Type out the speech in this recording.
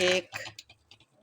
1